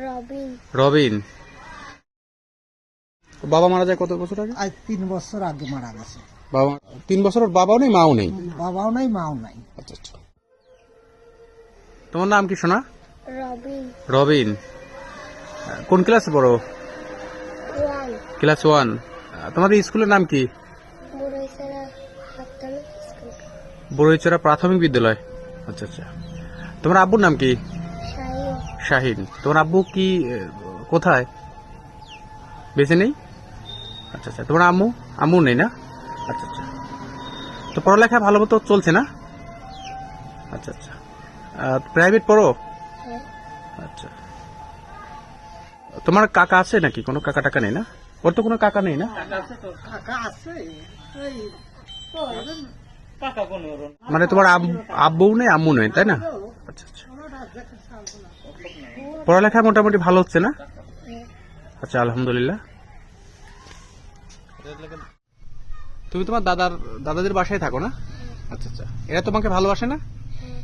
রবিন। রবিন। বাবা মারা যায় কত বছর আগে? আজ 3 বছর আগে মারা গেছে। বাবা 3 বছর, ওর বাবাও নেই মাও নেই? বাবাও নাই মাও নাই। আচ্ছা আচ্ছা। তোমার নাম কি সোনা? রবিন। রবিন। কোন ক্লাসে পড়ো? 1 ক্লাস 1। তোমাদের স্কুলের নাম কি? বুড়াইছড়া প্রাথমিক স্কুল। বড়ইচড়া প্রাথমিক বিদ্যালয়। আচ্ছা আচ্ছা। তোমার আব্বুর নাম কি? শাহিন। শাহিন। তোমার আব্বু কি কোথায়? বেঁচে নেই? আচ্ছা আচ্ছা। তোমার আম্মু? আম্মু নেই না? আচ্ছা আচ্ছা। তো পড়ালেখা ভালো মতো চলছে না? আচ্ছা আচ্ছা। প্রাইভেট পড়ো? হ্যাঁ। আচ্ছা। তোমার কাকা আছে নাকি? কোনো কাকা টাকা নেই না? ওর তো কোনো কাকা নেই না? কাকা আছে, মানে তোমার আব্বু নেই, আম্মু নেই, তাই না? আচ্ছা আচ্ছা। পড়ালেখা মোটামুটি ভালো হচ্ছে না? হ্যাঁ। আচ্ছা, আলহামদুলিল্লাহ। তুমি তোমার দাদাদের বাসায় থাকো না? আচ্ছা আচ্ছা। এরা তোমাকে ভালোবাসে না? হ্যাঁ।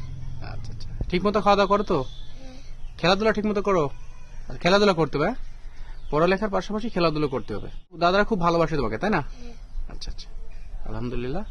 আচ্ছা আচ্ছা। ঠিক মতো খাওয়া দাওয়া করো তো? খেলাধুলা ঠিক মতো করো? আর খেলাধুলা করতে হবে, পড়ালেখার পাশাপাশি খেলাধুলা করতে হবে। দাদারা খুব ভালোবাসে তোমাকে, তাই না? আচ্ছা আচ্ছা, আলহামদুলিল্লাহ।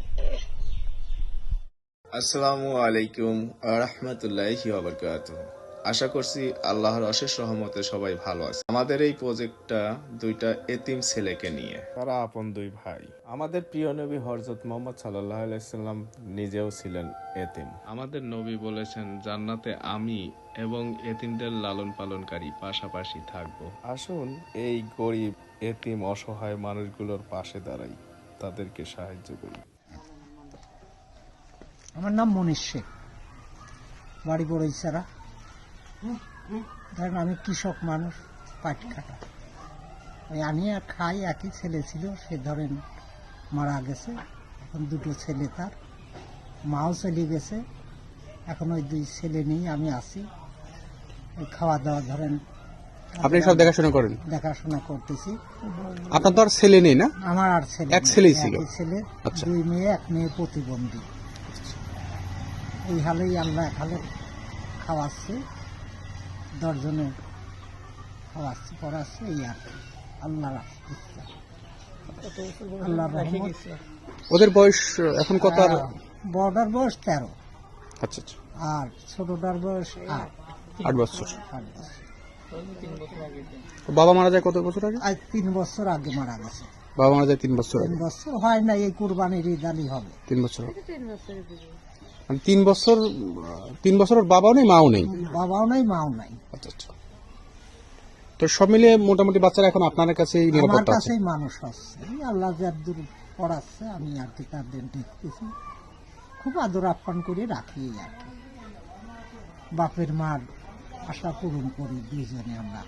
আসসালামু আলাইকুম রাহমাতুল্লাহি ওয়া বারাকাতুহু। আশা করছি আল্লাহর অশেষ রহমতে সবাই ভালো আছে। আমাদের এই প্রজেক্টটা 2টা এতিম ছেলেকে নিয়ে, তারা আপন 2 ভাই। আমাদের প্রিয় নবী হযরত মুহাম্মদ সাল্লাল্লাহু আলাইহি সাল্লাম নিজেও ছিলেন এতিম। আমাদের নবী বলেছেন, জান্নাতে আমি এবং এতিমদের লালন পালনকারী পাশাপাশি থাকবো। আসুন এই গরিব এতিম অসহায় মানুষগুলোর পাশে দাঁড়াই, তাদেরকে সাহায্য করি। আমার নাম মনীষ শেখ, বাড়ি বড়ইছড়া। ধরেন আমি কৃষক মানুষ, পাট খাটা। ওই আমি আর খাই, একই ছেলে ছিল, সে ধরেন মারা গেছে। এখন 2টো ছেলে, তার মাও চলে গেছে। এখন ওই 2 ছেলে নেই, আমি আছি। ওই খাওয়া দাওয়া ধরেন আপনি সব দেখাশোনা করেন? দেখাশোনা করতেছি। আপনার তো আর ছেলে নেই না? আমার আর ছেলে এক ছেলেই ছিল? একই ছেলে। আচ্ছা। 2 মেয়ে, 1 মেয়ে প্রতিবন্ধী। এই হালেই আল্লাহ এক হালে খাওয়াচ্ছে, 10 জনের খাওয়াচ্ছে, পড়াচ্ছে, এই আর কি। আল্লাহর ইচ্ছা, আল্লাহর রহমত। ওদের বয়স এখন কত? আর বড়টার বয়স 13, আচ্ছা আচ্ছা, আর ছোটটার বয়স 8 8 বছর। বছর। বাবা মারা যায় কত বছর আগে? আজ 3 বছর আগে মারা গেছে। বাবা মারা যায় 3 বছর 3 আগে। বছর হয় না, এই কুরবানির ঈদ আলী হবে। 3 বছর হবে। মানে 3 বছর ওর বাবাও নেই মাও নেই? বাবাও নাই মাও নাই। আচ্ছা আচ্ছা। তো সব মিলিয়ে মোটামুটি বাচ্চারা এখন আপনার কাছেই আমার নিরাপত্তা আছে? কাছেই মানুষ হচ্ছে, এই আল্লাহ যদ্দূর পড়াচ্ছে, আমি আর কি তাদের দেখতেছি, খুব আদর আপ্যায়ন করে রাখি আর কি। বাপের মার আশা পূরণ করি 2 জনে আমরা।